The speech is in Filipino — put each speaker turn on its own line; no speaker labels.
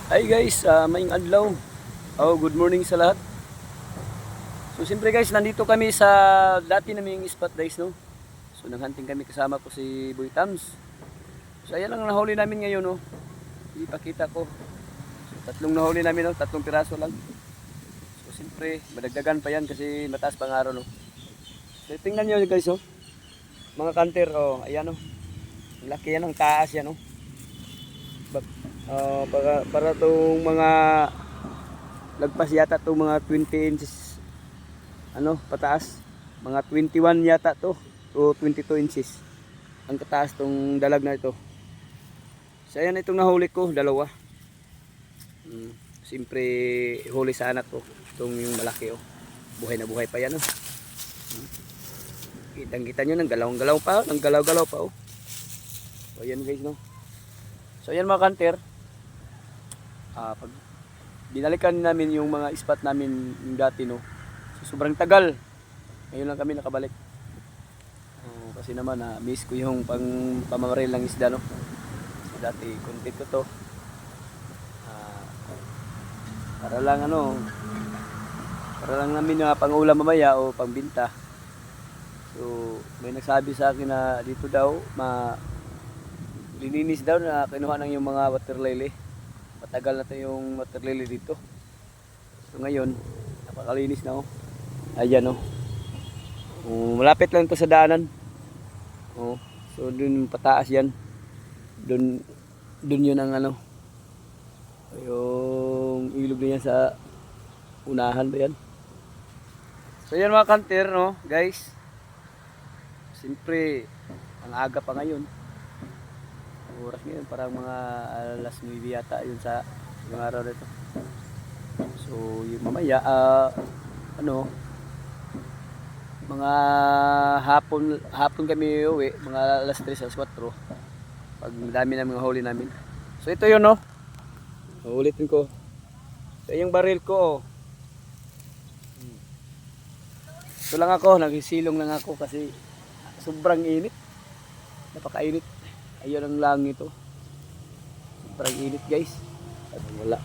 Hi guys, maing adlaw. Good morning sa lahat. So siyempre guys, nandito kami sa dati naming spot guys, no. So naghunting kami, kasama ko si Boy Tams. So ayan lang nahuli namin ngayon, no. Ipakita ko. So, tatlong nahuli namin, no, tatlong piraso lang. So siyempre, madagdagan pa yan kasi mataas pang araw, no. So tingnan niyo guys, oh. Mga kanter, oh, ayan, oh. Laki yan, ang taas yan, oh. Para tong mga lagpas yata to mga 20 inches pataas, mga 21 yata to o 22 inches ang kataas tong dalag na ito. So ayan, itong nahuli ko dalawa. Siyempre huli sa anak ko itong yung malaki, oh. Buhay na buhay pa yan, oh. Kitang kita nyo, nang galaw-galaw pa, nang galaw-galaw pa, oh. So ayan guys, no. So ayan mga kanter, pag binalikan namin yung mga spot namin yung dati, no. So, sobrang tagal. Ngayon lang kami nakabalik. Kasi naman miss ko yung pamamaril ng isda, no. So, dati content ko to. Para lang para lang namin na pang-ulam mamaya o pang-binta. So may nagsabi sa akin na dito daw lininis daw na kinuha ng yung mga water lily. Matagal na to yung water lily dito. So ngayon, napakalinis na, oh. Ayan, oh. Malapit lang to sa daanan. Oh. So dun pataas yan. Dun yun ang yung ilog na yan sa unahan ba yan. So yan mga kanter, no, guys. Siyempre, ang aga pa ngayon. Oras ngayon parang mga alas 9 yata yun sa mga araw nito. So yung mamaya mga hapon kami uwi, mga alas 3 alas 4 pag dami na mga huli namin. So ito yun, no. Ulitin ko. So yung baril ko, oh. Ito lang ako, nagsisilong lang ako kasi sobrang init. Napakainit. Ayun ang lang ito. Sobrang init guys. Wala.